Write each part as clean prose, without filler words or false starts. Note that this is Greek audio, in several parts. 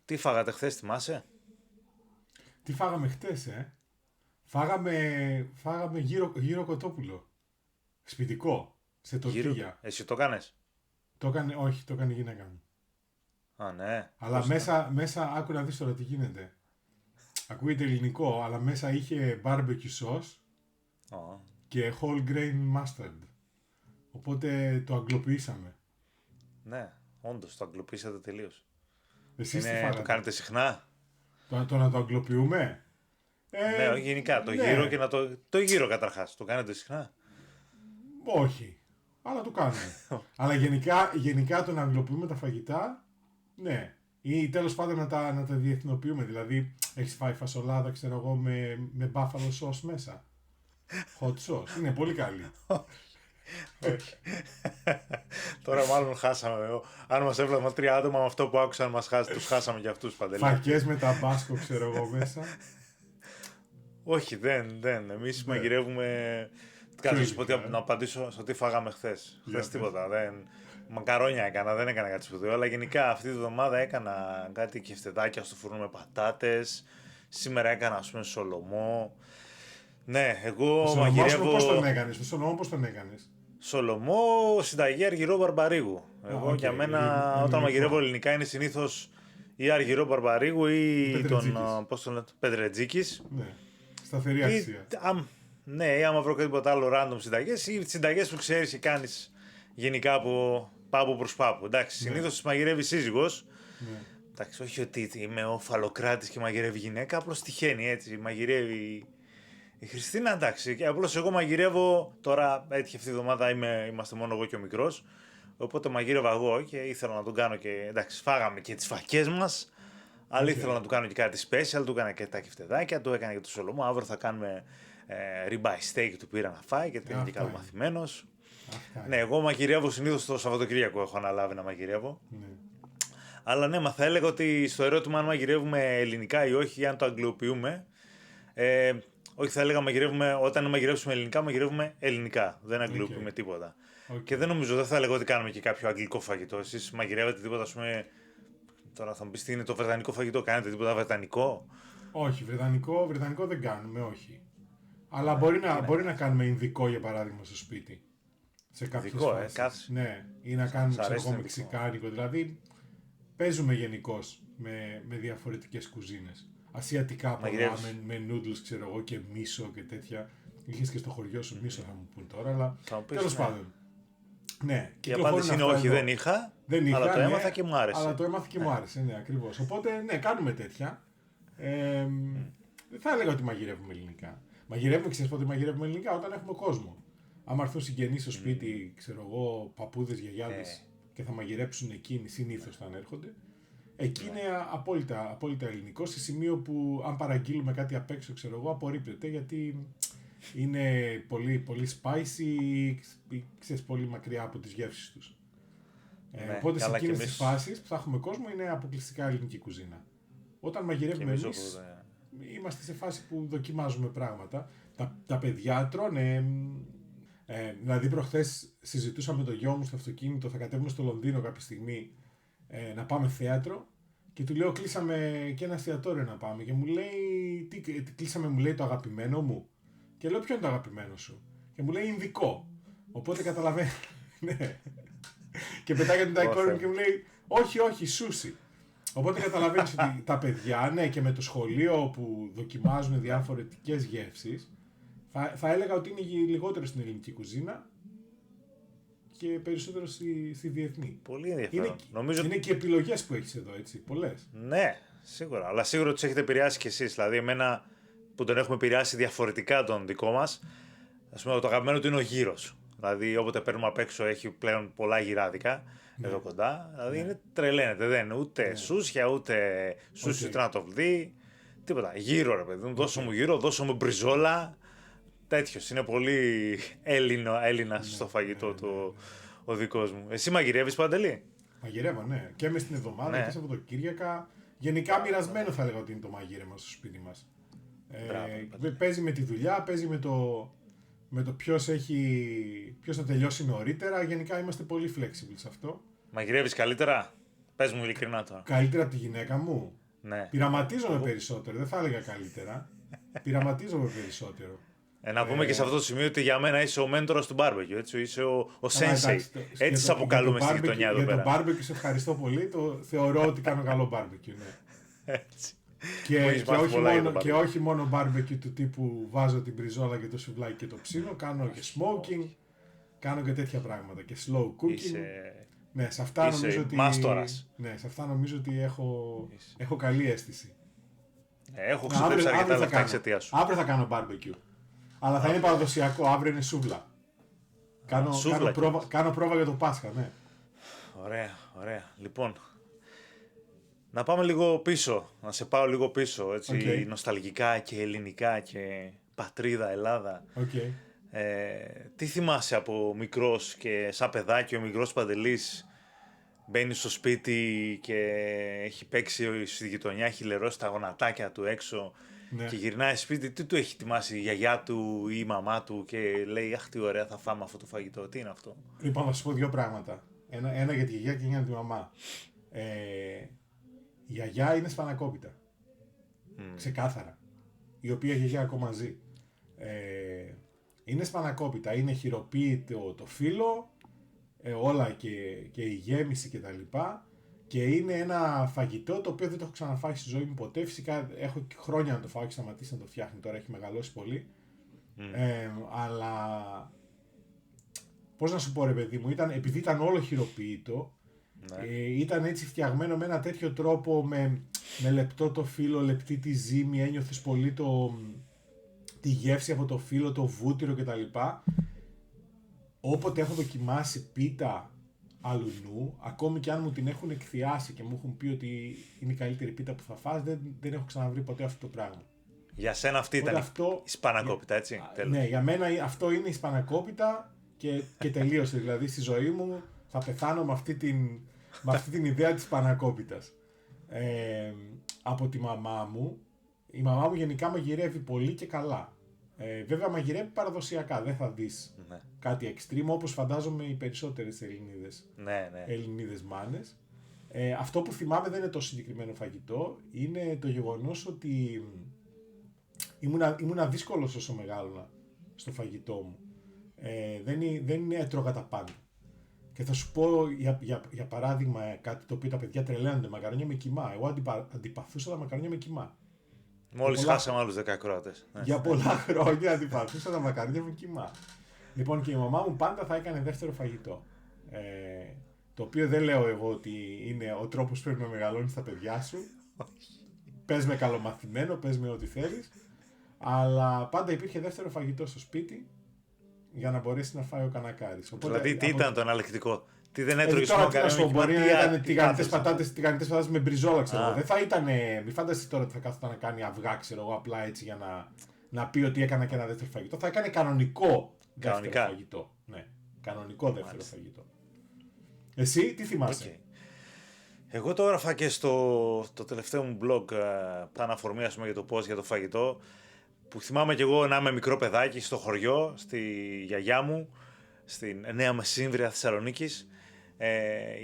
Τι φάγατε χθες, θυμάσαι? Τι φάγαμε χτες, Φάγαμε γύρο κοτόπουλο. Σπιτικό. Σε Γύρω. τορτίγια. Εσύ το κάνες? Όχι, το έκανε η γυναίκα μου. Α, ναι. Αλλά Πώς ήταν? μέσα, άκου να δεις τώρα τι γίνεται. Ακούγεται ελληνικό, αλλά μέσα είχε barbecue sauce Ω, και whole grain mustard. Οπότε το αγγλοποιήσαμε. ναι, όντως το αγγλοποιήσατε τελείως. Εσείς τι Το φάγατε? κάνετε συχνά? Το να το αγγλοποιούμε? Ναι, όχι, γενικά. Το γύρο και Ναι, να το γύρο καταρχάς. Το κάνετε συχνά? όχι. Αλλά το κάνουμε. Αλλά γενικά το να αγγλοποιούμε τα φαγητά, ναι. Ή τέλος πάντων να τα διεθνοποιούμε. Δηλαδή, έχεις φάει φασολάδα, ξέρω εγώ, με buffalo sauce μέσα. Hot sauce. Είναι πολύ καλή. Όχι. Τώρα μάλλον χάσαμε. Αν μας έβλεπαν 3 άτομα με αυτό που άκουσαν, τους χάσαμε κι αυτούς, Παντελή. Φακές με ταμπάσκο, ξέρω εγώ, μέσα. Όχι, δεν. Εμείς Ναι. μαγειρεύουμε. Πιο Κάτσε να σου πω ειδικά, να απαντήσω στο τι φάγαμε χθες. Για Χθες πες. τίποτα. Μακαρόνια έκανα, δεν έκανα κάτι σπουδαίο. Αλλά γενικά αυτή τη βδομάδα έκανα κάτι κεφτεδάκια στο φούρνο με πατάτες. Σήμερα έκανα, ας πούμε, σολομό. Ναι, Το εγώ σολομό, ας πούμε, πώς τον μαγειρεύω έκανες? Το σολομό πώς τον έκανες? σολομό, συνταγή αργυρό μπαρμπαρίγου. Α, Εγώ οκ. για μένα, όταν μαγειρεύω Ελληνικό. ελληνικά, είναι συνήθως ή αργυρό μπαρμπαρίγου ή τον, Πετρετζίκης. πώς τον λένε, πετρετζίκης. Ναι. Σταθερή Ή, αξία. ναι, ή άμα βρω τίποτα άλλο random συνταγές ή συνταγές που ξέρεις και κάνεις γενικά από πάπου προς πάπου. Εντάξει, Ναι. συνήθως τις μαγειρεύει σύζυγος. Ναι. Εντάξει, όχι ότι είμαι ο φαλοκράτης και μαγειρεύει γυναίκα, απλώς τυχαίνει έτσι. Μαγειρεύει η Χριστίνα, εντάξει. Και απλώς εγώ μαγειρεύω. Τώρα έτυχε αυτή η εβδομάδα, είμαστε μόνο εγώ και ο μικρός. Οπότε μαγείρευα εγώ και ήθελα να τον κάνω και. Εντάξει, φάγαμε και τις φακές μας. Αλλά Οκ. ήθελα να του κάνω και κάτι special, του έκανα και τα κεφτεδάκια, του έκανα και το σολομό. Αύριο θα κάνουμε ribeye steak, του πήρα να φάει γιατί είναι και Αυτά είναι. καλομαθημένος. Αυτά Ναι, είναι. εγώ μαγειρεύω συνήθως το Σαββατοκύριακο, έχω αναλάβει να μαγειρεύω. Ναι. Αλλά ναι, μα θα έλεγα ότι στο ερώτημα αν μαγειρεύουμε ελληνικά ή όχι, ή αν το αγγλοποιούμε. Ε, όχι, θα έλεγα όταν μαγειρεύσουμε ελληνικά, μαγειρεύουμε ελληνικά. Δεν Οκ. αγγλοποιούμε τίποτα. Οκ. Και δεν νομίζω, δεν θα έλεγα ότι κάνουμε και κάποιο αγγλικό φαγητό. Εσείς μαγειρεύετε τίποτα, ας πούμε. Τώρα θα μου πεις τι είναι το βρετανικό φαγητό, κάνετε τίποτα βρετανικό? Όχι, βρετανικό δεν κάνουμε, όχι. Αλλά Ναι, τι μπορεί είναι. να κάνουμε ινδικό για παράδειγμα στο σπίτι. Σε κάποιες Ειδικό, φάσεις. κάθε. Ναι, ή να κάνουμε Σ' ξέρω αρέσει εγώ το ειδικό? μεξικάνικο. Δηλαδή παίζουμε γενικώ με διαφορετικές κουζίνες. Ασιατικά πολλά, Μαγειρεύεις. με noodles ξέρω εγώ και μίσο και τέτοια. Είχες και στο χωριό σου μίσο θα μου πούν τώρα, αλλά Θα μου πεις, τέλος ναι. πάντων. Ναι, Η απάντηση είναι όχι, δεν είχα, δεν είχα, αλλά το ναι, έμαθα και μου άρεσε. αλλά το έμαθα και μου άρεσε, ναι, ακριβώς. Οπότε, ναι, κάνουμε τέτοια. Δεν θα έλεγα ότι μαγειρεύουμε ελληνικά. Μαγειρεύουμε, ξέρεις πότε μαγειρεύουμε ελληνικά, όταν έχουμε κόσμο. Άμα έρθουν συγγενείς στο σπίτι, ξέρω εγώ, παππούδες, γιαγιάδες και θα μαγειρέψουν εκείνοι, συνήθως θα έρχονται. Εκεί είναι απόλυτα ελληνικό, σε σημείο που αν παραγγείλουμε κάτι απ' έξω, ξέρω εγώ, απορρίπτεται γιατί είναι πολύ, πολύ spicy ή ξέρεις, πολύ μακριά από τις γεύσεις τους. Ναι, Οπότε σε καλά κι εκείνες τις εμείς. φάσεις που θα έχουμε κόσμο είναι αποκλειστικά ελληνική κουζίνα. Όταν Και μαγειρεύουμε εμείς εμείς, όπου. είμαστε σε φάση που δοκιμάζουμε πράγματα. Τα παιδιά τρώνε. Δηλαδή, προχθές συζητούσα με το γιο μου στο αυτοκίνητο, θα κατέβουμε στο Λονδίνο κάποια στιγμή να πάμε θέατρο. Και του λέω, κλείσαμε και ένα εστιατόριο να πάμε. Και μου λέει, τι κλείσαμε, μου λέει το αγαπημένο μου. Και λέω, ποιο είναι το αγαπημένο σου? Και μου λέει, Ινδικό. Οπότε καταλαβαίνω. Ναι. Και πετάγεται τα εικόνα μου και μου λέει, όχι, όχι, σούσι. Οπότε καταλαβαίνεις ότι τα παιδιά, ναι, και με το σχολείο που δοκιμάζουν διαφορετικές γεύσεις, θα έλεγα ότι είναι λιγότερο στην ελληνική κουζίνα και περισσότερο στη διεθνή. Πολύ ενδιαφέρον. Είναι και επιλογές που έχεις εδώ, έτσι, πολλές. Ναι, σίγουρα. Αλλά σίγουρα τους έχετε επηρεάσει κι εσείς. Δηλαδή, εμένα που τον έχουμε επηρεάσει διαφορετικά τον δικό μας, ας πούμε, το αγαπημένο του είναι ο γύρος. Δηλαδή, όποτε παίρνουμε απ' έξω έχει πλέον πολλά γυράδικα εδώ κοντά. Δηλαδή, είναι τρελαίνεται. Δεν είναι ούτε σούσια, ούτε σούσι ούτε να το δει. Τίποτα. Γύρο, ρε παιδί μου. Δώσω μου γύρο, δώσω μου μπριζόλα. Τέτοιος. Είναι πολύ Έλληνας στο φαγητό του ο δικός μου. Εσύ μαγειρεύεις, Παντελή? Μαγειρεύω, ναι. Και μες την εβδομάδα Ναι. και Σαββατοκύριακα. Γενικά μοιρασμένο θα έλεγα ότι είναι το μαγείρεμα στο σπίτι μας. Μπράβο. Παίζει με τη δουλειά, παίζει με το ποιος θα τελειώσει νωρίτερα. Γενικά είμαστε πολύ flexible σε αυτό. Μαγειρεύεις καλύτερα? Πες μου ειλικρινά τώρα. Καλύτερα από τη γυναίκα μου. Ναι. Πειραματίζομαι περισσότερο. Δεν θα έλεγα καλύτερα. Πειραματίζομαι περισσότερο. Να πούμε και σε αυτό το σημείο ότι για μένα είσαι ο μέντορας του barbecue, έτσι, είσαι ο Καλά, sensei. εντάξει, Έτσι σε αποκαλούμε στη γειτονιά εδώ πέρα. Για το barbecue σε ευχαριστώ πολύ. Θεωρώ ότι κάνω καλό barbecue. Ναι. Έτσι. Και όχι μόνο barbecue του τύπου βάζω την μπριζόλα και το σουβλάκι και το ψήνω. Κάνω και smoking. Κάνω και τέτοια πράγματα. Και slow cooking. Ναι, σε αυτά νομίζω ότι. Μάστορας. Ναι, σε αυτά νομίζω ότι έχω καλή αίσθηση. Έχω ξοδέψει αρκετά λεπτά εξαιτίας σου. Αύριο θα κάνω barbecue. Αλλά θα είναι παραδοσιακό, αύριο είναι σούβλα. Κάνω πρόβα για το Πάσχα, ναι. Ωραία. Λοιπόν, να πάμε λίγο πίσω, να σε πάω λίγο πίσω, έτσι, νοσταλγικά και ελληνικά και πατρίδα Ελλάδα. Okay. Τι θυμάσαι από μικρός και σαν παιδάκι ο μικρός Παντελής μπαίνει στο σπίτι και έχει παίξει στη γειτονιά, έχει λερώσει τα γονατάκια του έξω. Ναι. Και γυρνάει σπίτι, τι του έχει ετοιμάσει η γιαγιά του ή η μαμά του και λέει αχ τι ωραία θα φάμε αυτό το φαγητό, τι είναι αυτό? Λοιπόν, θα σου πω δύο πράγματα, ένα για τη γιαγιά και ένα για τη μαμά. Η γιαγιά είναι σπανακόπιτα, ξεκάθαρα, η οποία γιαγιά ακόμα ζει. Είναι σπανακόπιτα, είναι χειροποίητο το φύλλο, όλα και η γέμιση και τα λοιπά. Και είναι ένα φαγητό το οποίο δεν το έχω ξαναφάει στη ζωή μου ποτέ. Φυσικά έχω χρόνια να το φάω, έχει σταματήσει να το φτιάχνει τώρα, έχει μεγαλώσει πολύ. Αλλά πώς να σου πω ρε παιδί μου, επειδή ήταν όλο χειροποίητο, ήταν έτσι φτιαγμένο με ένα τέτοιο τρόπο, με λεπτό το φύλλο, λεπτή τη ζύμη, ένιωθες πολύ τη γεύση από το φύλλο, το βούτυρο κτλ. Όποτε έχω δοκιμάσει πίτα αλουνού, ακόμη και αν μου την έχουν εκθιάσει και μου έχουν πει ότι είναι η καλύτερη πίτα που θα φας, δεν έχω ξαναβρει ποτέ αυτό το πράγμα. Για σένα αυτή ήταν η σπανακόπιτα, έτσι? Ναι, για μένα αυτό είναι η σπανακόπιτα και τελείωσε. Δηλαδή στη ζωή μου θα πεθάνω με αυτή την ιδέα της σπανακόπιτας. Από τη μαμά μου, η μαμά μου γενικά μαγειρεύει πολύ και καλά. Βέβαια μαγειρεύει παραδοσιακά, δεν θα δεις κάτι extreme όπως φαντάζομαι οι περισσότερες Ελληνίδες μάνες. Αυτό που θυμάμαι δεν είναι το συγκεκριμένο φαγητό, είναι το γεγονός ότι ήμουνα δύσκολος όσο μεγάλωνα στο φαγητό μου. Δεν έτρωγα τα πάντα. Και θα σου πω για παράδειγμα κάτι το οποίο τα παιδιά τρελαίνονται, μακαρόνια με κιμά. Εγώ αντιπαθούσα τα μακαρόνια με κιμά. Μόλις χάσαμε άλλους 10 ακροατές. Για πολλά χρόνια αντιπαθούσα τα μακαρόνια με κιμά. Λοιπόν, και η μαμά μου πάντα θα έκανε δεύτερο φαγητό. Το οποίο δεν λέω εγώ ότι είναι ο τρόπος που πρέπει να μεγαλώνεις τα παιδιά σου. Πες με καλομαθημένο, πες με ό,τι θέλεις. Αλλά πάντα υπήρχε δεύτερο φαγητό στο σπίτι για να μπορέσει να φάει ο κανακάρης. Δηλαδή, τι ήταν το εναλλακτικό? Τι δεν έτρωγες τώρα μακαρόνια? Μπορεί να ήταν τηγανιτές πατάτες με μπριζόλα, ξέρω εγώ. Δεν θα ήταν. Μη φανταστείς τώρα ότι θα κάθονταν να κάνει αυγά, ξέρω εγώ, απλά έτσι για να πει ότι έκανα και ένα δεύτερο φαγητό. Θα έκανε κανονικό δεύτερο φαγητό. Ναι, κανονικό δεύτερο φαγητό. Εσύ τι θυμάσαι? Εγώ το έγραφα και στο τελευταίο μου blog πάνω αφορμή για το post για το φαγητό, που θυμάμαι κι εγώ να είμαι μικρό παιδάκι στο χωριό, στη γιαγιά μου, στην Νέα Μεσήμβρια Θεσσαλονίκης,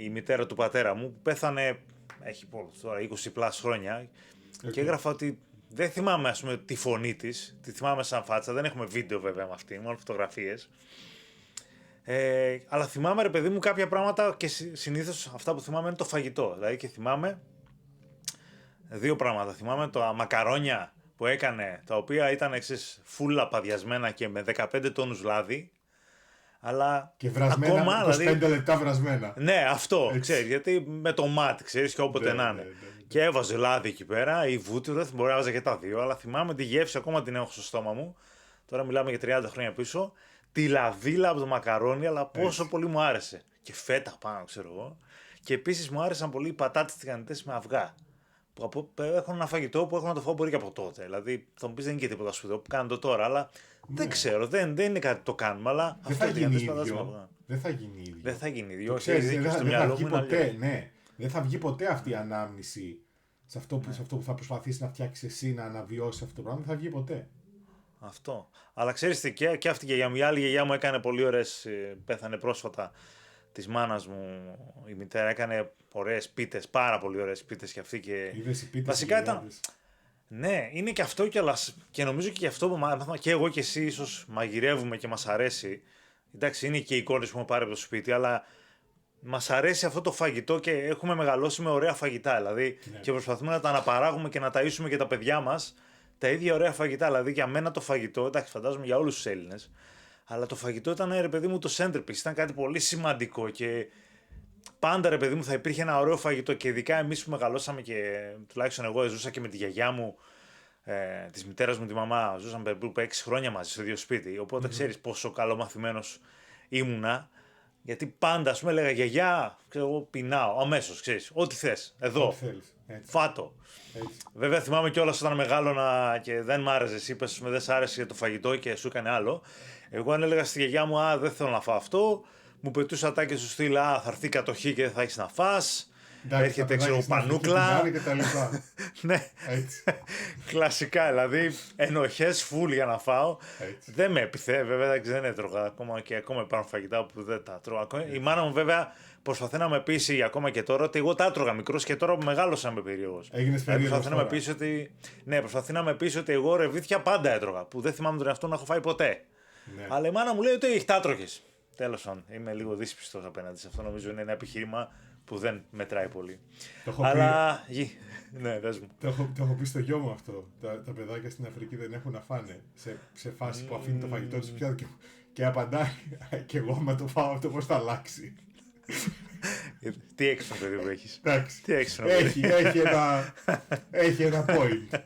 η μητέρα του πατέρα μου, που πέθανε, έχει τώρα 20+ χρόνια, και έγραφα ότι δεν θυμάμαι, ας πούμε, τη φωνή της, τη θυμάμαι σαν φάτσα, δεν έχουμε βίντεο βέβαια με αυτή, μόνο φωτογραφίες. Αλλά θυμάμαι, ρε παιδί μου, κάποια πράγματα και συνήθως αυτά που θυμάμαι είναι το φαγητό. Δηλαδή και θυμάμαι δύο πράγματα. Θυμάμαι τα μακαρόνια που έκανε, τα οποία ήταν φούλα παδιασμένα και με 15 τόνους λάδι. Αλλά και βρασμένα, ακόμα, 25 δηλαδή, λεπτά βρασμένα. Ναι, αυτό, ξέρεις, γιατί με το μάτι, ξέρεις, και όποτε να είναι. Και έβαζε λάδι εκεί πέρα, ή βούτυρο, δεν μπορεί να έβαζε και τα δύο, αλλά θυμάμαι τη γεύση, ακόμα την έχω στο στόμα μου. Τώρα μιλάμε για 30 χρόνια πίσω. Τη λαδίλα από το μακαρόνι, αλλά πόσο πολύ μου άρεσε. Και φέτα πάνω, ξέρω εγώ. Και επίσης μου άρεσαν πολύ οι πατάτες τηγανιτές με αυγά. Που έχουν ένα φαγητό που έχω να το φάω μπορεί και από τότε. Δηλαδή, θα μου πεις δεν είναι και τίποτα σπουδαίο που κάνω το τώρα, αλλά δεν ξέρω, δεν είναι κάτι που το κάνουμε. Αλλά δεν θα γίνει ίδιο. Δεν θα γίνει ίδιο. Δεν θα γίνει ίδιο. Δεν θα βγει ποτέ αυτή η ανάμνηση σε αυτό που θα προσπαθήσει να φτιάξει εσύ, να αναβιώσει αυτό το πράγμα. Δεν θα βγει ποτέ. Αυτό. Αλλά ξέρεις τι, και αυτή η άλλη γιαγιά μου έκανε πολύ ωραίες, πέθανε πρόσφατα, της μάνας μου η μητέρα έκανε ωραίες πίτες, πάρα πολύ ωραίες πίτες και αυτή και Είδες οι πίτες βασικά ήταν... χιλιάδες. Ναι, είναι και αυτό κιόλας και νομίζω και γι' αυτό που μάθαμε και εγώ και εσύ ίσως μαγειρεύουμε και μας αρέσει. Εντάξει, είναι και οι εικόνες που έχουμε πάρει από το σπίτι, αλλά μας αρέσει αυτό το φαγητό και έχουμε μεγαλώσει με ωραία φαγητά. Δηλαδή, Ναι. και προσπαθούμε να τα αναπαράγουμε και να ταΐσουμε και τα παιδιά μας τα ίδια ωραία φαγητά. Δηλαδή, για μένα το φαγητό, εντάξει, φαντάζομαι για όλους τους Έλληνες, αλλά το φαγητό ήταν, ρε παιδί μου, το centerpiece. Ήταν κάτι πολύ σημαντικό και πάντα, ρε παιδί μου, θα υπήρχε ένα ωραίο φαγητό. Και ειδικά εμείς που μεγαλώσαμε και τουλάχιστον εγώ ζούσα και με τη γιαγιά μου, της μητέρας μου, τη μαμά, ζούσαμε περίπου 6 χρόνια μαζί στο ίδιο σπίτι. Οπότε ξέρεις πόσο καλομαθημένος ήμουνα. Γιατί πάντα, ας πούμε, έλεγα γιαγιά, ξέρω εγώ, πεινάω αμέσως, ξέρεις, ό,τι θες, εδώ, Ό,τι θέλεις. Έτσι. φάτο. Έτσι. Βέβαια θυμάμαι κιόλας όταν μεγάλωνα και δεν μ' άρεσε, εσύ είπες, δεν σ' άρεσε το φαγητό και σου έκανε άλλο. Εγώ αν έλεγα στη γιαγιά μου, δεν θέλω να φάω αυτό, μου πετούσε ατάκες στο στυλ, θα έρθει κατοχή και δεν θα έχεις να φας. Εντάξει, Έρχεται, τα ξέρω, παιδάκια στην Αφρική πανούκλα. την άλλη και τα λοιπά. Ναι, Έτσι. κλασικά, δηλαδή ενοχές φουλ για να φάω. Έτσι. Δεν με έπιθε, βέβαια δεν έτρωγα ακόμα και ακόμα υπάρχουν φαγητά που δεν τα τρώω. Η μάνα μου βέβαια προσπαθεί να με πείσει ακόμα και τώρα ότι εγώ τα έτρωγα μικρός και τώρα που μεγάλωσα είμαι περίεργος. Έγινες Δηλαδή, περίεργος προσπαθεί να με τώρα. πείσει ότι, ναι, προσπαθεί να με πείσει ότι εγώ ρεβίθια πάντα έτρωγα. Που δεν θυμάμαι τον εαυτό να έχω φάει ποτέ. Ναι. Αλλά η μάνα μου λέει ότι τα έτρωγες. Τέλος πάντων, είμαι λίγο δύσπιστος απέναντι σε αυτό. Νομίζω είναι ένα επιχείρημα που δεν μετράει πολύ. Το έχω Αλλά. Ναι, δες μου. Το έχω πει στο γιο μου αυτό. Τα παιδάκια στην Αφρική δεν έχουν να φάνε. Σε φάση που αφήνει το φαγητό του πια και απαντάει. Και εγώ άμα το φάω αυτό πώς θα αλλάξει. Τι έξυπνο παιδί που έχεις. Εντάξει. Τι έξυπνο παιδί. Έχει ένα point.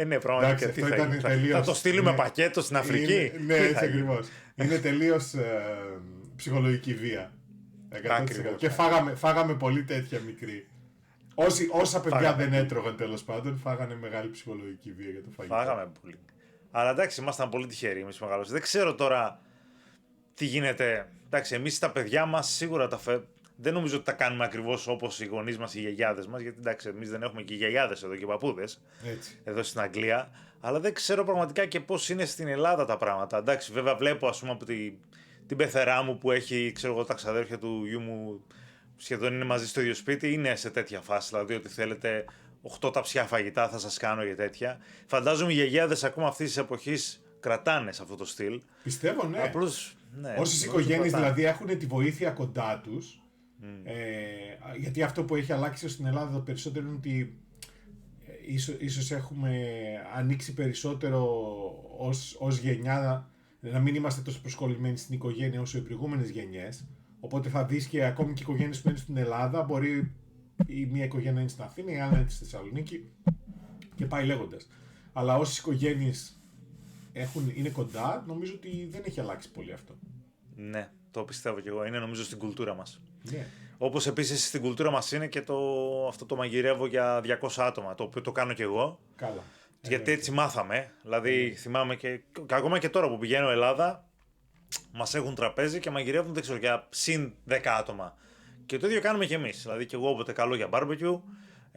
Ναι, πραγματικά. Εντάξει, Τι αυτό θα ήταν γίνει, τελείως. θα το στείλουμε Ναι. πακέτο στην Αφρική. Ναι, Τι έτσι θα γίνει? ακριβώς. Είναι τελείως ψυχολογική βία. 100%. Ακριβώς. Και φάγαμε πολύ τέτοια μικρή. Όσα παιδιά Φάγαμε. δεν έτρωγαν τέλος πάντων, φάγανε μεγάλη ψυχολογική βία για το φαγητό. Φάγαμε πολύ. Αλλά εντάξει, ήμασταν πολύ τυχεροί εμείς που μεγαλώσαμε. Δεν ξέρω τώρα τι γίνεται. Εντάξει, εμείς τα παιδιά μας σίγουρα δεν νομίζω ότι τα κάνουμε ακριβώς όπως οι γονείς μας, οι γιαγιάδες μας. Γιατί εντάξει, εμείς δεν έχουμε και γιαγιάδες εδώ και παππούδες Έτσι. εδώ στην Αγγλία. Αλλά δεν ξέρω πραγματικά και πώς είναι στην Ελλάδα τα πράγματα. Εντάξει, βέβαια βλέπω ας πούμε από την πεθερά μου που έχει, ξέρω εγώ, τα ξαδέρφια του γιού μου σχεδόν είναι μαζί στο ίδιο σπίτι, είναι σε τέτοια φάση. Δηλαδή ότι θέλετε 8 ταψιά φαγητά θα σας κάνω για τέτοια. Φαντάζομαι οι γιαγιάδες ακόμα αυτής της εποχής κρατάνε σε αυτό το στυλ. Πιστεύω, ναι. Απλώς, ναι. Όσες οικογένειες δηλαδή έχουν τη βοήθεια κοντά τους, γιατί αυτό που έχει αλλάξει στην Ελλάδα περισσότερο είναι ότι ίσως έχουμε ανοίξει περισσότερο ως γενιά, να μην είμαστε τόσο προσκολλημένοι στην οικογένεια όσο οι προηγούμενες γενιές. Οπότε θα δεις και ακόμη και οικογένειες που είναι στην Ελλάδα, μπορεί η μία οικογένεια να είναι στην Αθήνα, η άλλη να είναι στη Θεσσαλονίκη και πάει λέγοντας. Αλλά όσες οικογένειες είναι κοντά, νομίζω ότι δεν έχει αλλάξει πολύ αυτό. Ναι, το πιστεύω κι εγώ. Είναι νομίζω στην κουλτούρα μας. Ναι. Όπως επίσης στην κουλτούρα μας είναι και αυτό το μαγειρεύω για 200 άτομα, το οποίο το κάνω κι εγώ. Καλά. Γιατί έτσι μάθαμε. Δηλαδή θυμάμαι και ακόμα και τώρα που πηγαίνω Ελλάδα, μας έχουν τραπέζι και μαγειρεύουν δεν ξέρω για συν 10 άτομα. Και το ίδιο κάνουμε κι εμείς. Δηλαδή και εγώ όποτε καλώ για barbecue,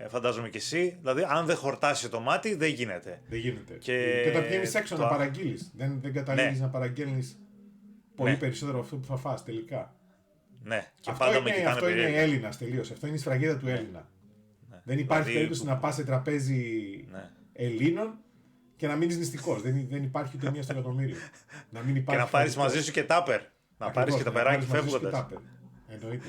φαντάζομαι κι εσύ. Δηλαδή αν δεν χορτάσει το μάτι δεν γίνεται. Δεν γίνεται. Και όταν βγαίνεις έξω να παραγγείλεις. Δεν καταλήγεις να παραγγέλνεις πολύ περισσότερο αυτό που θα φας τελικά. Ναι, και Αυτό πάντα με κοιτάνε αυτό είναι περίεργα. Έλληνας τελείως. Αυτό είναι η σφραγίδα του Έλληνα. Δεν υπάρχει Δηλαδή, περίπτωση να πας σε τραπέζι Ελλήνων και να μείνεις νηστικός. Δεν υπάρχει ούτε μία στο εκατομμύριο. Να μην Και υπάρχει να πάρεις φαγητό. μαζί σου και τάπερ. Να πάρεις και τα περάκι φεύγοντας. Εννοείται.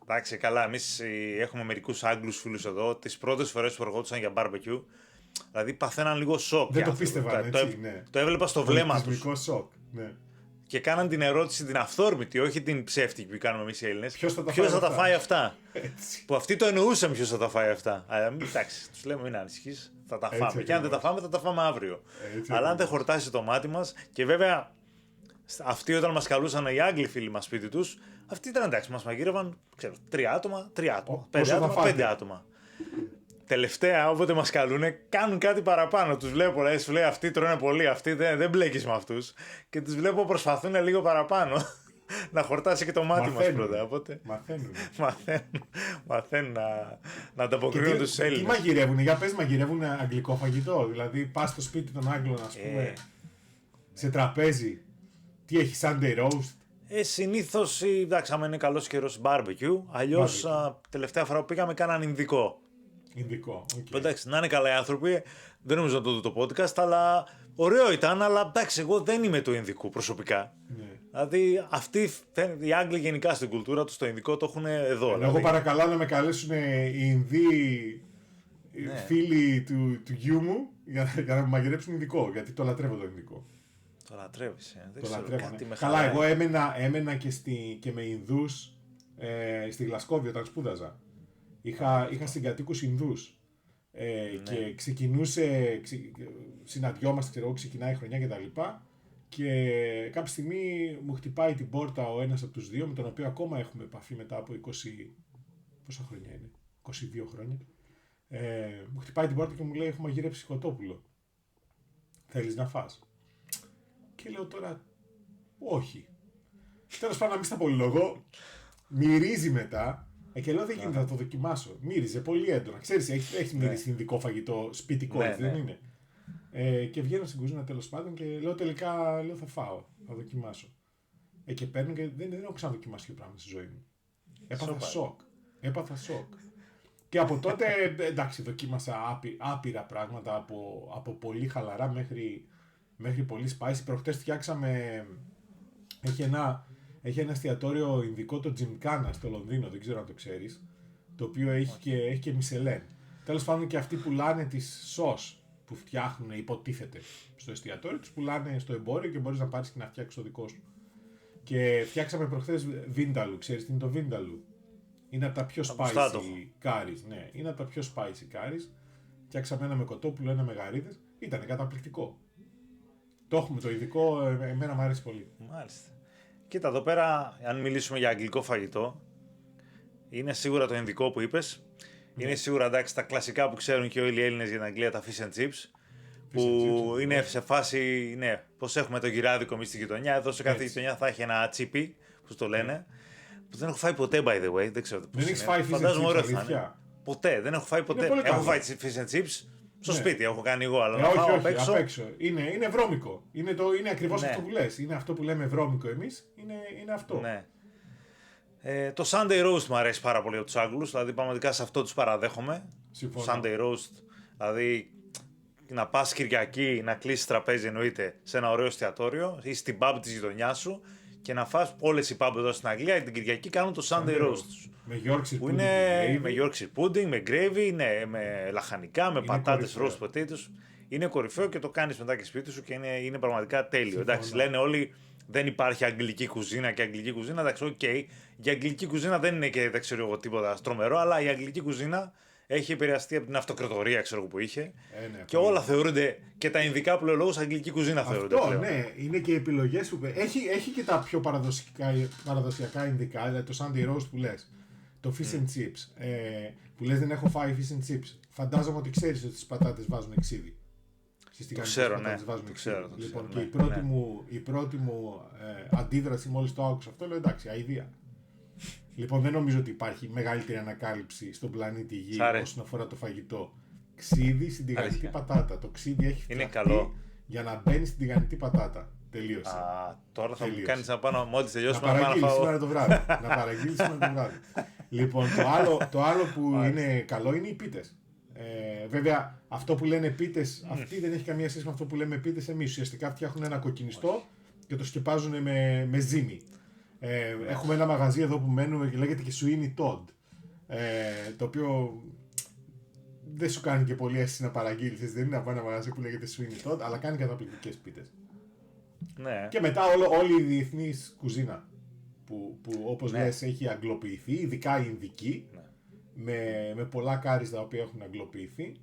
Εντάξει, καλά, εμείς έχουμε μερικούς Άγγλους φίλους εδώ. Τις πρώτες φορές που εργόντουσαν για barbecue, δηλαδή παθαίναν λίγο σοκ. Δεν οι το άνθρωποι. πίστευαν, έτσι, ναι. Το έβλεπα στο βλέμμα τους. Πολιτισμικό σοκ. Ναι. Και κάναν την ερώτηση την αυθόρμητη, όχι την ψεύτικη που κάνουμε εμείς οι Έλληνες. Ποιος θα τα Ποιος φάει θα τα αυτά? φάει αυτά. Έτσι. Που αυτοί το εννοούσαν ποιος θα τα φάει αυτά. Αλλά εντάξει, τους λέμε μην ανησυχείς, θα τα φάμε. Έτσι Και αν δεν τα ακριβώς. φάμε, θα τα φάμε αύριο. Έτσι Αλλά αν δεν ακριβώς. χορτάσει το μάτι μας, και βέβαια αυτοί όταν μας καλούσαν οι Άγγλοι φίλοι μας σπίτι τους, αυτοί ήταν εντάξει, μας μαγείρευαν, ξέρω, 3 άτομα, 3 άτομα, 5 πόσο θα άτομα, φάτε? 5 άτομα. Τελευταία, όποτε μας καλούνε, κάνουν κάτι παραπάνω. Τους βλέπω, δηλαδή, σου λέει αυτοί τρώνε πολύ, αυτοί δεν μπλέκεις με αυτούς. Και τους βλέπω προσπαθούν λίγο παραπάνω να χορτάσει και το μάτι μας πρώτα. Οπότε Μαθαίνουν. μαθαίνουν να ανταποκρίνονται στους Τι Έλληνες. μαγειρεύουν, για πες, μαγειρεύουν αγγλικό φαγητό. Δηλαδή πας στο σπίτι των Άγγλων, ας πούμε, σε τραπέζι. Τι έχει, Sunday roast. Συνήθως, εντάξει, άμα είναι καλός καιρός barbecue, αλλιώς τελευταία φορά που πήγαμε κάναν Ινδικό. Ινδικό, okay. Εντάξει, να είναι καλά οι άνθρωποι, δεν νομίζω να το δω το podcast, αλλά ωραίο ήταν, αλλά εντάξει, εγώ δεν είμαι του Ινδικού προσωπικά. Ναι. Δηλαδή, οι Άγγλοι γενικά στην κουλτούρα τους το Ινδικό το έχουν εδώ. Εγώ παρακαλώ να με καλέσουν οι Ινδοί φίλοι του γιού μου για να μου μαγειρέψουν Ινδικό, γιατί το λατρεύω το Ινδικό. Το λατρεύεις, δεν το ξέρω, λατρεύω, κάτι με Καλά, χαλάει. εγώ έμενα και με Ινδούς στη Γλασκόβη όταν σπούδαζα. Είχα συγκατοίκους Ινδούς και συναντιόμαστε, ξέρω εγώ, ξεκινάει η χρονιά κτλ. Και κάποια στιγμή μου χτυπάει την πόρτα ο ένας από τους δύο, με τον οποίο ακόμα έχουμε επαφή μετά από 20... Πόσα χρόνια είναι? 22 χρόνια. Μου χτυπάει την πόρτα και μου λέει: έχω μαγειρέψει κοτόπουλο. Θέλεις να φας? Και λέω τώρα: όχι. Τέλος πάντων, να μην στα πολυλογώ. Μυρίζει μετά. Και λέω: δεν γίνεται, να το δοκιμάσω. Μύριζε πολύ έντονα. Ξέρεις, έχει μυρίσει Ινδικό φαγητό, σπιτικό, έτσι δεν είναι? Και βγαίνω στην κουζίνα τέλος πάντων και λέω: τελικά θα φάω, θα δοκιμάσω. Και παίρνω και δεν έχω ξαναδοκιμάσει το πράγμα στη ζωή μου. Έπαθα σοκ. Και από τότε, εντάξει, δοκίμασα άπειρα πράγματα από πολύ χαλαρά μέχρι πολύ spicy. Προχτές φτιάξαμε, έχει ένα εστιατόριο Ινδικό, το Gymkhana στο Λονδίνο, δεν ξέρω αν το ξέρεις, το οποίο έχει και Michelin. Τέλος πάντων, και αυτοί πουλάνε τις σος που φτιάχνουν, υποτίθεται, στο εστιατόριο, τους πουλάνε στο εμπόριο και μπορείς να πάρεις και να φτιάξεις το δικό σου. Και φτιάξαμε προχθές Vindaloo. Ξέρεις τι είναι το Vindaloo? Είναι από τα πιο spicy curries. Ναι, είναι από τα πιο spicy curries. Φτιάξαμε ένα με κοτόπουλο, ένα με γαρίδες. Ήταν καταπληκτικό. Το έχουμε το ειδικό, εμένα μου αρέσει πολύ. Μάλιστα. Κοίτα, εδώ πέρα, αν μιλήσουμε για αγγλικό φαγητό, είναι σίγουρα το Ινδικό που είπες. Είναι σίγουρα, εντάξει, τα κλασικά που ξέρουν και όλοι οι Έλληνες για την Αγγλία, τα fish and chips. Που είναι σε φάση, ναι, πως έχουμε το γυράδικο εμείς στη γειτονιά. Εδώ σε κάθε γειτονιά θα έχει ένα τσίπι, που το λένε. Που δεν έχω φάει ποτέ, by the way, δεν ξέρω πώς είναι. Δεν έχεις φάει fish and Φαντάζομαι chips, ωραίο θα είναι. αλήθεια? Ποτέ, δεν έχω φάει ποτέ. Έχω φάει fish and chips στο σπίτι, έχω κάνει εγώ, αλλά να όχι, φάω όχι, απ' έξω. Είναι βρώμικο. Είναι ακριβώς αυτό που λες. Είναι αυτό που λέμε βρώμικο εμείς. Είναι αυτό. Ναι. Το Sunday Roast μου αρέσει πάρα πολύ από τους Άγγλους, δηλαδή πραγματικά σε αυτό τους παραδέχομαι. Συμφωνώ. Sunday Roast, δηλαδή να πας Κυριακή, να κλείσεις τραπέζι εννοείται σε ένα ωραίο εστιατόριο ή στην pub της γειτονιάς σου και να φας. Όλες οι pub εδώ στην Αγγλία την Κυριακή κάνουν το Sunday Roast τους. Με Yorkshire που pudding. είναι με Yorkshire pudding, με gravy, ναι, με λαχανικά, με πατάτες, roast potatoes. Είναι κορυφαίο και το κάνεις μετά και σπίτι σου και είναι πραγματικά τέλειο. Εντάξει, λένε όλοι δεν υπάρχει αγγλική κουζίνα και αγγλική κουζίνα. Εντάξει, οκ. Η αγγλική κουζίνα δεν είναι και δεν ξέρω εγώ τίποτα τρομερό, αλλά η αγγλική κουζίνα έχει επηρεαστεί από την αυτοκρατορία, ξέρω που είχε. Ναι, και όλα θεωρούνται, και τα Ινδικά που λέω λόγω, αγγλική κουζίνα θεωρούνται. Αυτό, πλέον. ναι, είναι και οι επιλογές που. Έχει και τα πιο παραδοσιακά Ινδικά, δηλαδή το Sunday Roast που λες. Το fish and chips. Που λες δεν έχω φάει fish and chips. Φαντάζομαι ότι ξέρεις ότι τις πατάτες βάζουν ξύδι. Το ξέρω, ναι. Το ξέρω, λοιπόν, ναι, και η πρώτη μου αντίδραση μόλις το άκουσα αυτό, λέω εντάξει, αηδία. Λοιπόν, δεν νομίζω ότι υπάρχει μεγαλύτερη ανακάλυψη στον πλανήτη Γη όσον αφορά το φαγητό. Ξύδι στην τηγανιτή πατάτα. Το ξύδι έχει φτιαχτεί για να μπαίνει στην τηγανιτή πατάτα. Τελείωσε. Τώρα θα μου κάνεις να πάω μόλις τελειώσουμε να παραγγείλεις σήμερα το βράδυ. Να παραγγείλεις σήμερα το βράδυ. Λοιπόν, το άλλο που είναι καλό είναι οι πίτες. Βέβαια, αυτό που λένε πίτες, αυτή δεν έχει καμία σχέση με αυτό που λέμε πίτες εμείς. Ουσιαστικά φτιάχνουν ένα κοκκινιστό και το σκεπάζουν με ζύμη. Έχουμε ένα μαγαζί εδώ που μένουμε και λέγεται και Sweeney Todd. Το οποίο δεν σου κάνει και πολύ αίσθηση να παραγγείλεις. Δεν είναι από ένα μαγαζί που λέγεται Sweeney Todd, αλλά κάνει καταπληκτικές πίτες. Ναι. Και μετά όλη η διεθνής κουζίνα που όπως λες έχει αγγλοποιηθεί, ειδικά η Ινδική, με πολλά κάρις τα οποία έχουν αγγλοποιηθεί.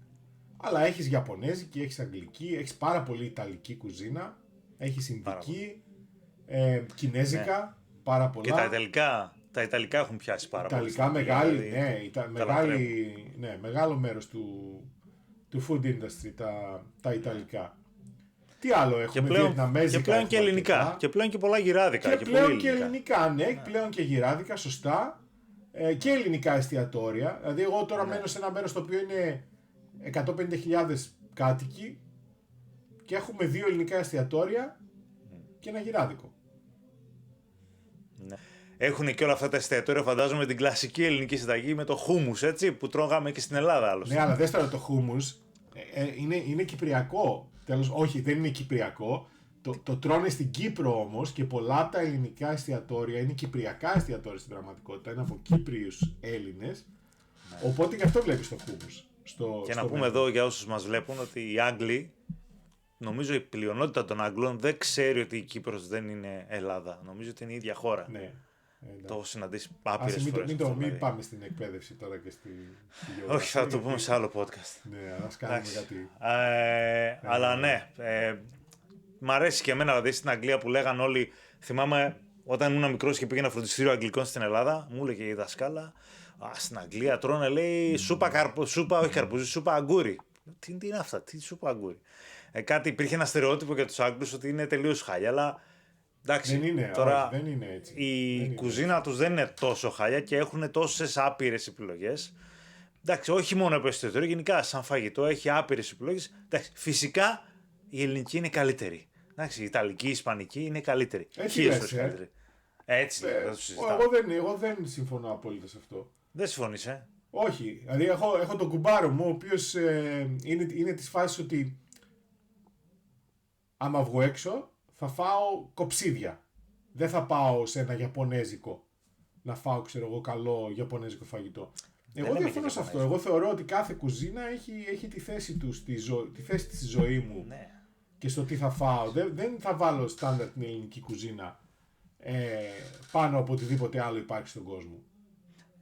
Αλλά έχεις Ιαπωνέζικη, έχεις Αγγλική, έχεις πάρα πολύ Ιταλική κουζίνα, έχεις Ινδική, Κινέζικα, πάρα πολλά. Και τα Ιταλικά έχουν πιάσει πάρα πολύ. Ιταλικά μεγάλο μέρος του food industry, τα Ιταλικά. Τι άλλο έχουμε, βιετναμέζικα. Και πλέον και ελληνικά. Και πλέον και πολλά γυράδικα. Και πλέον και ελληνικά, ναι, πλέον και γυράδικα, σωστά. Και ελληνικά εστιατόρια. Δηλαδή, εγώ τώρα μένω σε ένα μέρος το οποίο είναι 150.000 κάτοικοι και έχουμε 2 ελληνικά εστιατόρια και ένα γυράδικο. Ναι. Έχουν και όλα αυτά τα εστιατόρια, φαντάζομαι, την κλασική ελληνική συνταγή με το χούμους, έτσι, που τρώγαμε και στην Ελλάδα άλλωστε. Ναι, αλλά δες τώρα το χούμους, είναι κυπριακό. Τέλος, όχι, δεν είναι κυπριακό. Το τρώνε στην Κύπρο όμως και πολλά από τα ελληνικά εστιατόρια είναι κυπριακά εστιατόρια στην πραγματικότητα. Είναι από Κύπριους Έλληνες. Ναι. Οπότε και αυτό βλέπεις το χούμους. Και να πούμε εδώ για όσους μας βλέπουν ότι οι Άγγλοι, νομίζω η πλειονότητα των Αγγλών δεν ξέρει ότι η Κύπρος δεν είναι Ελλάδα. Νομίζω ότι είναι η ίδια χώρα. Ναι. Το έχω συναντήσει άπειρες φορές. Μην πάμε στην εκπαίδευση τώρα και στη γεωγραφία. Όχι, θα το πούμε σε άλλο podcast. Ναι, ας κάνουμε κάτι. Αλλά ναι, μ' αρέσει και εμένα, δηλαδή στην Αγγλία που λέγαν όλοι. Θυμάμαι όταν ήμουν μικρός και πήγαινα φροντιστήριο Αγγλικών στην Ελλάδα, μου έλεγε η δασκάλα, στην Αγγλία τρώνε, λέει, σούπα, όχι καρπούζι, σούπα αγκούρι. Τι είναι αυτά, τι σούπα αγκούρι. Υπήρχε ένα στερεότυπο για τους Άγγλους ότι είναι τελείως χάλια, αλλά εντάξει, δεν είναι, τώρα δεν είναι έτσι. Η κουζίνα τους δεν είναι τόσο χάλια και έχουν τόσες άπειρες επιλογές. Εντάξει, όχι μόνο από εστιατόριο, γενικά σαν φαγητό έχει άπειρες επιλογές. Εντάξει, φυσικά η ελληνική είναι καλύτερη. Εντάξει, η ιταλική, η ισπανική είναι καλύτερη. Έτσι καλύτερη. Έτσι, δεν το συζητάω. Εγώ δεν συμφωνώ απόλυτα σε αυτό. Δεν συμφωνείς, Όχι. Δηλαδή, έχω τον κουμπάρο μου, ο οποίος είναι της φάσης ότι άμα βγω έξω, θα φάω κοψίδια. Δεν θα πάω σε ένα Ιαπωνέζικο να φάω, ξέρω εγώ, καλό Ιαπωνέζικο φαγητό. Εγώ διαφωνώ σε αυτό. Εγώ θεωρώ ότι κάθε κουζίνα έχει τη θέση του, τη θέση της στη ζωή μου. Ναι. Και στο τι θα φάω. Δεν θα βάλω στάνταρ την ελληνική κουζίνα πάνω από οτιδήποτε άλλο υπάρχει στον κόσμο.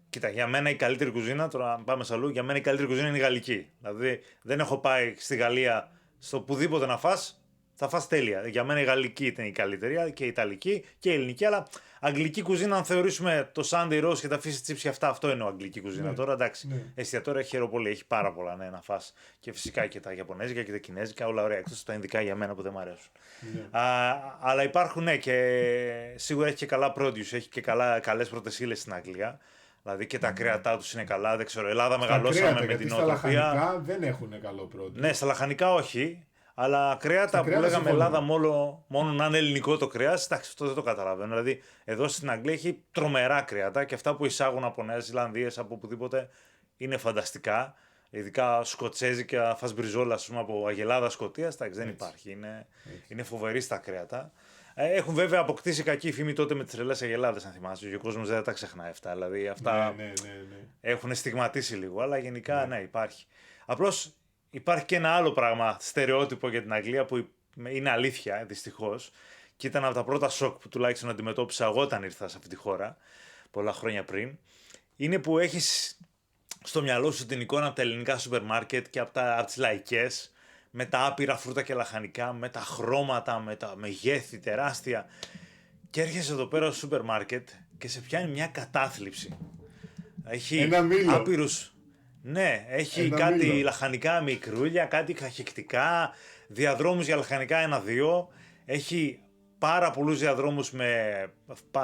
Κοίτα, για μένα η καλύτερη κουζίνα, τώρα πάμε σε αλλού, για μένα η καλύτερη κουζίνα είναι η γαλλική. Δηλαδή δεν έχω πάει στη Γαλλία στο πουδήποτε να φας, θα φας τέλεια. Για μένα η γαλλική ήταν η καλύτερη και η ιταλική και η ελληνική, αλλά αγγλική κουζίνα, αν θεωρήσουμε το Sunday roast και τα fish chips και αυτά, αυτό είναι ο αγγλική κουζίνα. Τώρα εντάξει, εστιατόρια χαίρομαι πολύ, έχει πάρα πολλά να φας. Και φυσικά και τα Ιαπωνέζικα και τα Κινέζικα, όλα ωραία, εκτός τα Ινδικά για μένα που δεν μου αρέσουν. Αλλά υπάρχουν, και σίγουρα έχει και καλά produce, έχει και καλές πρώτες ύλες στην Αγγλία. Δηλαδή και τα κρέατά τους είναι καλά, δεν ξέρω. Ελλάδα μεγαλώσαμε με την νοοτροπία. Στα λαχανικά δεν έχουν καλό produce. Ναι, στα λαχανικά όχι. Αλλά κρέατα που λέγαμε Ελλάδα μόνο να είναι ελληνικό το κρέας, εντάξει, αυτό δεν το καταλαβαίνω. Δηλαδή εδώ στην Αγγλία έχει τρομερά κρέατα και αυτά που εισάγουν από Νέες Ζηλανδίες, από οπουδήποτε είναι φανταστικά. Ειδικά σκοτσέζικα φασμπριζόλα, από Αγελάδα Σκωτίας, εντάξει, δεν υπάρχει. Είναι φοβερή στα κρέατα. Έχουν βέβαια αποκτήσει κακή φήμη τότε με τις τρελές αγελάδες, αν θυμάσαι. Και ο κόσμος δεν τα ξεχνάει αυτά. Δηλαδή αυτά έχουν στιγματίσει λίγο, αλλά γενικά ναι, υπάρχει. Απλώς υπάρχει και ένα άλλο πράγμα, στερεότυπο για την Αγγλία που είναι αλήθεια, δυστυχώς. Και ήταν από τα πρώτα σοκ που τουλάχιστον αντιμετώπισα εγώ όταν ήρθα σε αυτή τη χώρα, πολλά χρόνια πριν. Είναι που έχεις στο μυαλό σου την εικόνα από τα ελληνικά σούπερ μάρκετ και από τις λαϊκές, με τα άπειρα φρούτα και λαχανικά, με τα χρώματα, με τα μεγέθη τεράστια. Και έρχεσαι εδώ πέρα στο σούπερ μάρκετ και σε πιάνει μια κατάθλιψη. Έχει άπειρους. Ναι, έχει κάτι λαχανικά μικρούλια, κάτι καχεκτικά, διαδρόμους για λαχανικά 1-2. Έχει πάρα πολλούς διαδρόμους με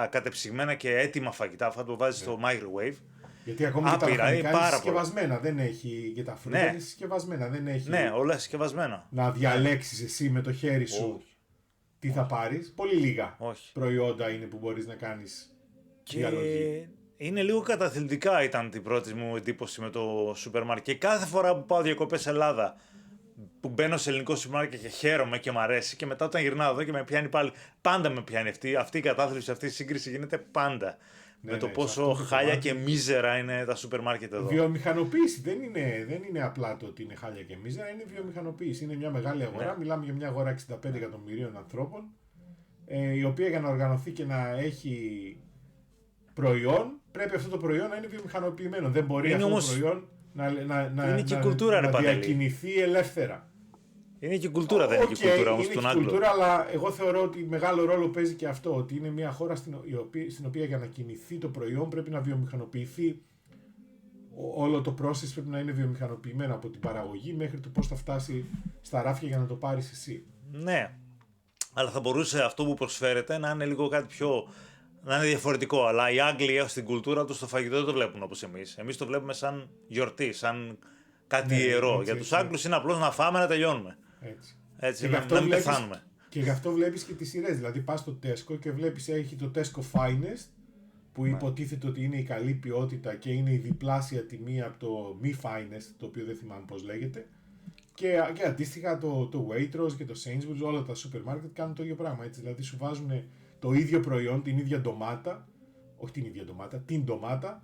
κατεψυγμένα και έτοιμα φαγητά, αυτά που βάζεις στο microwave. Γιατί ακόμα και τα λαχανικά είναι συσκευασμένα, δεν έχει και τα φρούτα είναι συσκευασμένα, δεν έχει. Ναι, όλα συσκευασμένα. Να διαλέξεις εσύ με το χέρι σου τι θα πάρεις. Πολύ λίγα προϊόντα είναι που μπορείς να κάνεις διαλογή. Είναι λίγο καταθλιπτικά ήταν την πρώτη μου εντύπωση με το σούπερ μάρκετ. Και κάθε φορά που πάω διακοπές Ελλάδα, που μπαίνω σε ελληνικό σούπερ μάρκετ και χαίρομαι και μου αρέσει, και μετά όταν γυρνάω εδώ και με πιάνει πάλι, πάντα με πιάνει αυτή η κατάθλιψη, αυτή η σύγκριση γίνεται πάντα. Με το πόσο χάλια και μίζερα είναι τα σούπερ μάρκετ εδώ. Βιομηχανοποίηση δεν είναι απλά το ότι είναι χάλια και μίζερα, είναι βιομηχανοποίηση. Είναι μια μεγάλη αγορά, μιλάμε για μια αγορά 65 εκατομμυρίων ανθρώπων, η οποία για να οργανωθεί και να έχει προϊόν, πρέπει αυτό το προϊόν να είναι βιομηχανοποιημένο. Δεν μπορεί αυτό το προϊόν να διακινηθεί ελεύθερα. Είναι και η κουλτούρα, δεν είναι και η κουλτούρα όμως στον Άγγλο. Είναι και η κουλτούρα, αλλά εγώ θεωρώ ότι μεγάλο ρόλο παίζει και αυτό. Ότι είναι μια χώρα στην οποία για να κινηθεί το προϊόν πρέπει να βιομηχανοποιηθεί. Όλο το process πρέπει να είναι βιομηχανοποιημένο από την παραγωγή μέχρι το πώς θα φτάσει στα ράφια για να το πάρεις εσύ. Ναι, αλλά θα μπορούσε αυτό που προσφέρεται να είναι λίγο κάτι πιο. Να είναι διαφορετικό. Αλλά οι Άγγλοι στην κουλτούρα τους το φαγητό δεν το βλέπουν όπως εμείς. Εμείς το βλέπουμε σαν γιορτή, σαν κάτι ιερό. Για τους Άγγλους είναι απλώς να φάμε, να τελειώνουμε. Έτσι να μην πεθάνουμε. Και γι' αυτό βλέπεις και τις σειρές. Δηλαδή πας στο Tesco και βλέπεις έχει το Tesco Finest, που υποτίθεται ότι είναι η καλή ποιότητα και είναι η διπλάσια τιμή από το μη Finest, το οποίο δεν θυμάμαι πώς λέγεται. Και αντίστοιχα το Waitrose και το Sainsbury's, όλα τα σούπερ μάρκετ κάνουν το ίδιο πράγμα. Έτσι. Δηλαδή σου βάζουν το ίδιο προϊόν, την ίδια ντομάτα, όχι την ίδια ντομάτα, την ντομάτα,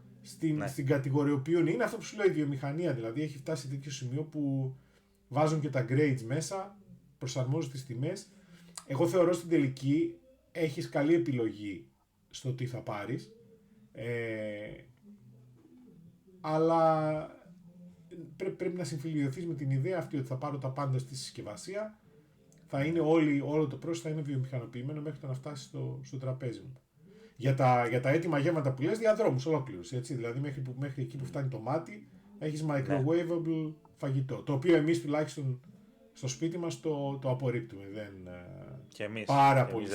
στην κατηγοριοποιούν. Είναι αυτό που σου λέει η βιομηχανία. Δηλαδή έχει φτάσει σε τέτοιο σημείο που βάζουν και τα grades μέσα, προσαρμόζουν τις τιμές. Εγώ θεωρώ στην τελική έχεις καλή επιλογή στο τι θα πάρεις, αλλά πρέπει να συμφιλιωθείς με την ιδέα αυτή ότι θα πάρω τα πάντα στη συσκευασία, θα είναι όλο το πρόσωπο θα είναι βιομηχανοποιημένο μέχρι να φτάσει στο τραπέζι μου. Για τα έτοιμα γεύματα που λες, διαδρόμους ολόκληρους, έτσι, δηλαδή μέχρι εκεί που φτάνει το μάτι έχεις microwavable φαγητό, το οποίο εμείς τουλάχιστον στο σπίτι μας το απορρίπτουμε. Και εμείς. Πάρα πολύ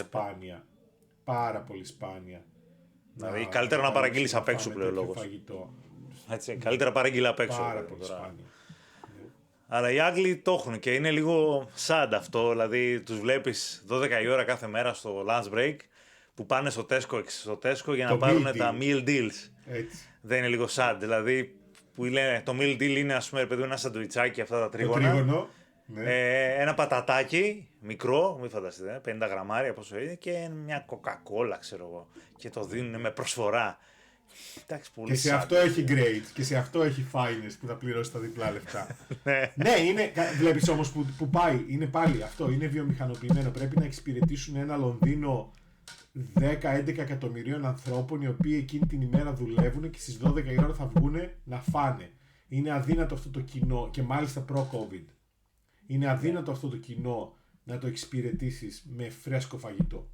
σπάνια. Δηλαδή καλύτερα να παραγγείλεις απ' έξω πλέον λόγος. Έτσι, καλύτερα παραγγείλει απ' έξω. Πάρα πολύ σπάνια. Αλλά οι Άγγλοι το έχουν και είναι λίγο sad αυτό. Δηλαδή τους βλέπεις 12 η ώρα κάθε μέρα στο lunch break που πάνε στο Tesco για να πάρουν τα meal deals. Έτσι. Δεν είναι λίγο sad. Δηλαδή που λένε, το meal deal είναι, ας πούμε, παιδί, ένα σαντουιτσάκι, αυτά τα τρίγωνα. Ναι. Ένα πατατάκι μικρό, μην φανταστείτε, 50 γραμμάρια πόσο είναι, και μια κοκακόλα, ξέρω εγώ. Και το δίνουν με προσφορά. Εντάξει, πολύ και σε αυτό έχει grades και σε αυτό έχει finest που θα πληρώσει τα διπλά λεφτά. Ναι, βλέπεις όμως που πάει, είναι πάλι αυτό, είναι βιομηχανοποιημένο. Πρέπει να εξυπηρετήσουν ένα Λονδίνο 10-11 εκατομμυρίων ανθρώπων οι οποίοι εκείνη την ημέρα δουλεύουν και στις 12 η ώρα θα βγουν να φάνε. Είναι αδύνατο αυτό το κοινό, και μάλιστα προ-COVID. Είναι αδύνατο αυτό το κοινό να το εξυπηρετήσεις με φρέσκο φαγητό.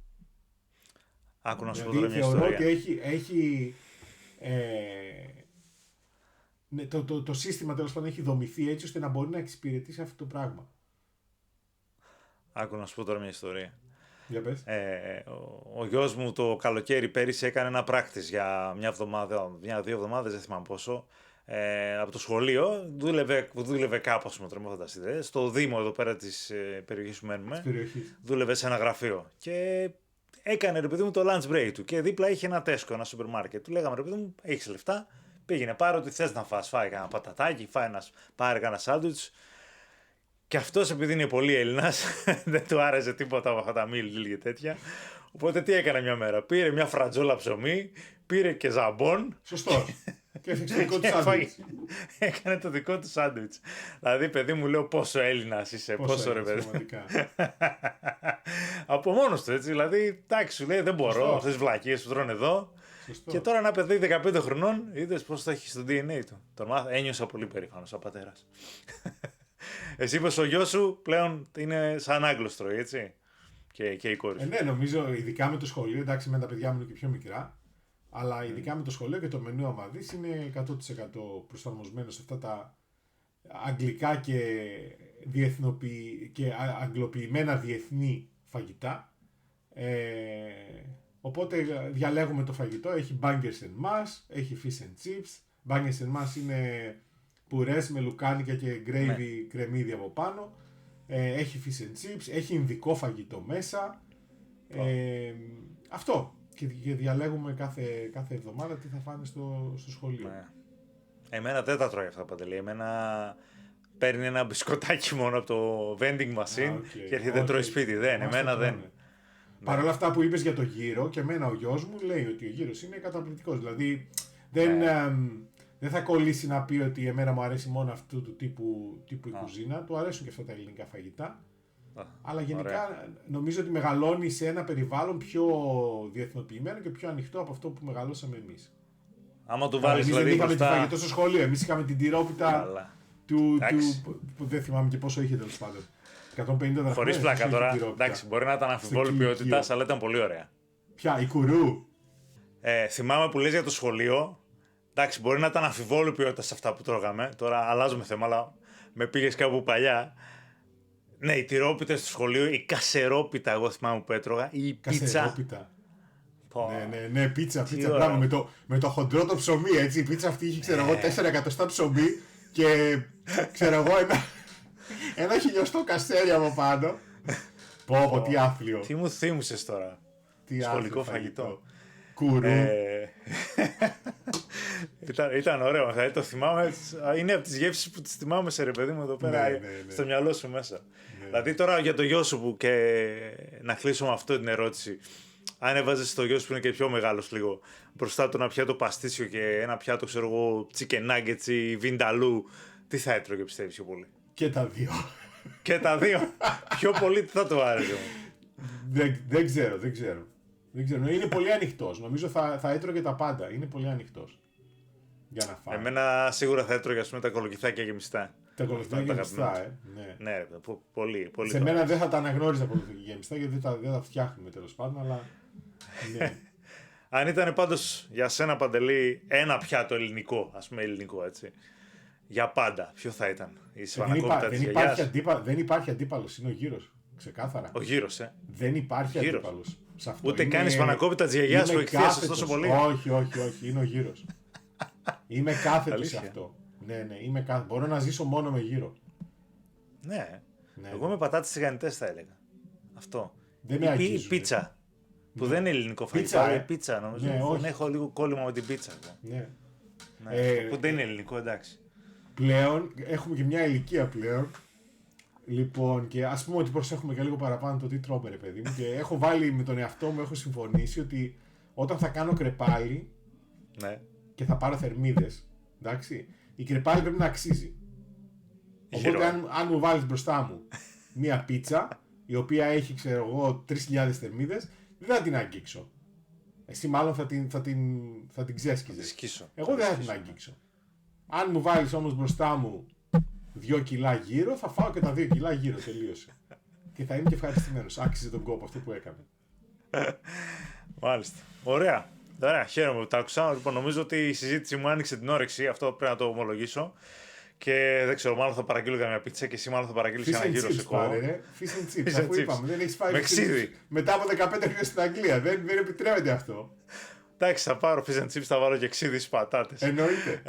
Άκου να σου πω δηλαδή, τώρα μια ιστορία. Θεωρώ ότι έχει το σύστημα τέλος πάντων έχει δομηθεί έτσι ώστε να μπορεί να εξυπηρετήσει αυτό το πράγμα. Άκου να σου πω τώρα μια ιστορία. Για πες. Ο γιος μου το καλοκαίρι πέρυσι έκανε ένα practice για μια-δύο εβδομάδες, δεν θυμάμαι πόσο. Από το σχολείο, δούλευε κάπου, ας πούμε, τρομώ φανταστείτε, στο Δήμο εδώ πέρα της περιοχής που μένουμε. Δούλευε σε ένα γραφείο και έκανε, ρε παιδί μου, το lunch break του και δίπλα είχε ένα Tesco, ένα σούπερ μάρκετ. Του λέγαμε, ρε παιδί μου, έχεις λεφτά, πήγαινε, πάρε ό,τι θες να φας, φάει κανένα πατατάκι, πάρε κανένα σάντουιτς. Και αυτός, επειδή είναι πολύ Έλληνας, δεν του άρεσε τίποτα από αυτά τα meal και τέτοια. Οπότε τι έκανε μια μέρα, πήρε μια φρατζόλα ψωμί, πήρε και ζαμπόν. Σωστό. Και έφτιαξε το δικό του σάντουιτς. Έκανε το δικό του σάντουιτς. Δηλαδή, παιδί μου, λέω, πόσο Έλληνας είσαι, πόσο ρε παιδί. Από μόνος του, έτσι. Δηλαδή, εντάξει, σου λέει, δεν μπορώ, αυτές τις βλακίες που τρώνε εδώ. Σωστό. Και τώρα ένα παιδί 15 χρονών, είδες πώς το έχει στο DNA του. Ένιωσα πολύ περήφανος σαν πατέρας. Εσύ είπες ο γιος σου πλέον είναι σαν Άγγλος τρώει, έτσι. Και η κόρη. Ναι, νομίζω, ειδικά με το σχολείο, εντάξει, με τα παιδιά μου είναι και πιο μικρά. Αλλά ειδικά με το σχολείο και το μενού, άμα δεις, είναι 100% προσαρμοσμένο σε αυτά τα αγγλικά και αγγλοποιημένα διεθνή φαγητά. Οπότε διαλέγουμε το φαγητό. Έχει bangers and mash, έχει fish and chips. Bangers and mash είναι πουρές με λουκάνικα και gravy, κρεμμύδι από πάνω. Έχει fish and chips, έχει ινδικό φαγητό μέσα. Αυτό. Και διαλέγουμε κάθε εβδομάδα τι θα φάνε στο σχολείο. Ναι. Εμένα δεν τα τρώει αυτά, Παντελή. Εμένα παίρνει ένα μπισκοτάκι μόνο από το vending machine και έρχεται τρώει σπίτι. Εμένα δεν. Παρ' όλα αυτά που είπες για το γύρο, και εμένα ο γιος μου λέει ότι ο γύρος είναι καταπληκτικός. Δηλαδή δεν θα κολλήσει να πει ότι εμένα μου αρέσει μόνο αυτού του τύπου η κουζίνα. Του αρέσουν και αυτά τα ελληνικά φαγητά. Αλλά γενικά νομίζω ότι μεγαλώνει σε ένα περιβάλλον πιο διεθνοποιημένο και πιο ανοιχτό από αυτό που μεγαλώσαμε εμείς. Άμα του βάλεις δηλαδή. Εμείς δεν είχαμε φαγητό στο σχολείο. Εμείς είχαμε την τυρόπιτα του που δεν θυμάμαι και πόσο είχε τέλος πάντων. 150 δραχμές. Χωρίς πλάκα τώρα. Εντάξει, μπορεί να ήταν αμφιβόλου ποιότητας, αλλά ήταν πολύ ωραία. Ποια, η κουρού. Θυμάμαι που λες για το σχολείο. Εντάξει, μπορεί να ήταν αμφιβόλου ποιότητας αυτά που τρώγαμε. Τώρα αλλάζουμε θέμα, αλλά με πήγες κάπου παλιά. Ναι, οι τυρόπιτες στο σχολείο, η κασερόπιτα, εγώ θυμάμαι που έτρωγα, η πίτσα. Κασερόπιτα. Ναι, πίτσα, πράγμα, με το χοντρό το ψωμί, έτσι. Η πίτσα αυτή είχε, ξέρω εγώ, 4 εκατοστά ψωμί και, ξέρω εγώ, ένα χιλιοστό καστέρι από πάνω, Πω, τι άθλιο. Τι μου θύμισες τώρα. Τι Σχολικό άθλιο φαγητό. Κουρού. Ήταν ωραίο. Δηλαδή το θυμάμαι. Είναι από τις γεύσεις που τις θυμάμαι σε ρε παιδί μου εδώ πέρα. Ναι. Στο μυαλό σου μέσα. Ναι. Δηλαδή τώρα για το γιο σου που και να κλείσω με αυτό την ερώτηση. Αν έβαζες το γιο σου που είναι και πιο μεγάλος λίγο μπροστά του ένα πιάτο παστίσιο και ένα πιάτο, ξέρω εγώ, chicken nuggets ή βινταλού, τι θα έτρωγε πιστεύεις πιο πολύ? Και τα δύο. Και τα δύο. Πιο πολύ τι θα του άρεσε? Δεν ξέρω. Είναι πολύ ανοιχτός. Νομίζω θα έτρωγε τα πάντα. Είναι πολύ ανοιχτός. Για να φάει. Εμένα σίγουρα θα έτρωγε, ας πούμε, τα κολοκυθάκια γεμιστά. Τα κολοκυθάκια γεμιστά, Ναι. Ναι, πολύ. Σε μένα δεν θα τα αναγνώριζα κολοκυθάκια γεμιστά γιατί δεν τα φτιάχνουμε τέλος πάντων, αλλά. Ναι. Αν ήταν πάντως για σένα, Παντελή, ένα πιάτο ελληνικό, ας πούμε ελληνικό, έτσι, για πάντα, ποιο θα ήταν? Η σφανακόπιτα της γιαγιάς? Δεν υπάρχει αντίπαλος, είναι ο γύρος. Ξεκάθαρα. Ο γύρος, Δεν υπάρχει γύρος. αντίπαλος. Σε αυτό. Ούτε καν η σφανακόπιτα της γιαγιάς που εκθίασες τόσο πολύ. Όχι, είναι ο γύρος. Είμαι κάθετος σε αυτό. Ναι, είμαι κάθετος. Μπορώ να ζήσω μόνο με γύρο. Ναι. Ναι. Εγώ με πατάτες τηγανιτές θα έλεγα. Αυτό. Δεν με Η αγγίζουν. πίτσα. Που δεν είναι ελληνικό φαγητό, Πίτσα, είναι πίτσα νομίζω. Ναι, όχι. Έχω λίγο κόλλημα με την πίτσα. Ναι. Που δεν είναι ελληνικό, εντάξει. Πλέον έχουμε και μια ηλικία πλέον. Λοιπόν, και ας πούμε ότι προσέχουμε και λίγο παραπάνω το τι τρώμε, ρε παιδί μου. Και έχω βάλει με τον εαυτό μου, έχω συμφωνήσει ότι όταν θα κάνω κρεπάλι Ναι. και θα πάρω θερμίδες, εντάξει, η κρεπάλι πρέπει να αξίζει. Οπότε αν μου βάλεις μπροστά μου μια πίτσα, η οποία έχει, ξέρω εγώ, 3.000 θερμίδες, δεν θα την αγγίξω. Εσύ μάλλον θα την ξέσκιζες. Εγώ δεν θα την αγγίξω. Αν μου βάλεις όμως μπροστά μου 2 κιλά γύρω, θα φάω και τα 2 κιλά γύρω, τελείωσε. Και θα είμαι και ευχαριστημένος. Άξιζε τον κόπο αυτό που έκανε. Μάλιστα. Ωραία. Χαίρομαι που τα άκουσα. Λοιπόν, νομίζω ότι η συζήτηση μου άνοιξε την όρεξη, αυτό πρέπει να το ομολογήσω. Και δεν ξέρω, μάλλον θα παραγγείλω για μια πίτσα και εσύ μάλλον θα παραγγείλεις ένα γύρο σε κόμμα. Fish and chips, αφού είπαμε, δεν έχεις φάει με ξύδι. Μετά από 15 χρόνια στην Αγγλία, δεν επιτρέπεται αυτό. Εντάξει, θα πάρω fish and chips, θα βάλω και ξύδι στις πατάτες. Εννοείται.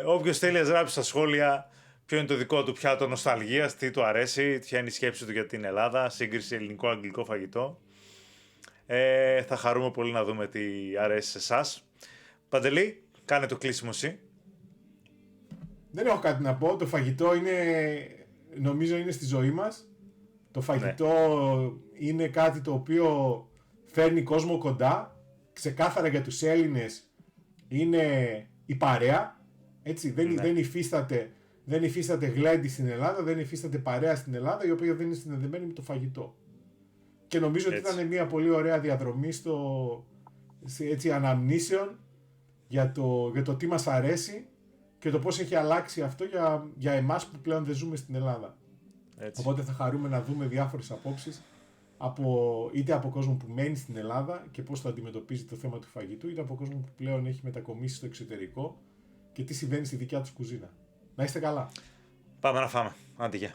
Όποιος θέλει να γράψει στα σχόλια ποιο είναι το δικό του πιάτο νοσταλγίας, τι του αρέσει, ποια είναι η σκέψη του για την Ελλάδα, σύγκριση ελληνικό-αγγλικό φαγητό. Θα χαρούμε πολύ να δούμε τι αρέσει σε εσάς. Παντελή, κάνε το κλείσιμο εσύ. Δεν έχω κάτι να πω. Το φαγητό νομίζω είναι στη ζωή μας. Το φαγητό είναι κάτι το οποίο φέρνει κόσμο κοντά. Ξεκάθαρα για τους Έλληνες είναι η παρέα. Έτσι, δεν υφίσταται γλέντι στην Ελλάδα, δεν υφίσταται παρέα στην Ελλάδα η οποία δεν είναι συνδεδεμένη με το φαγητό. Και νομίζω ότι ήταν μια πολύ ωραία διαδρομή αναμνήσεων για το τι μας αρέσει και το πώς έχει αλλάξει αυτό για εμάς που πλέον δεν ζούμε στην Ελλάδα. Έτσι. Οπότε θα χαρούμε να δούμε διάφορες απόψεις είτε από κόσμο που μένει στην Ελλάδα και πώς θα αντιμετωπίζει το θέμα του φαγητού, είτε από κόσμο που πλέον έχει μετακομίσει στο εξωτερικό και τι συμβαίνει στη δικιά τους κουζίνα. Να είστε καλά. Πάμε να φάμε. Άντε, γεια.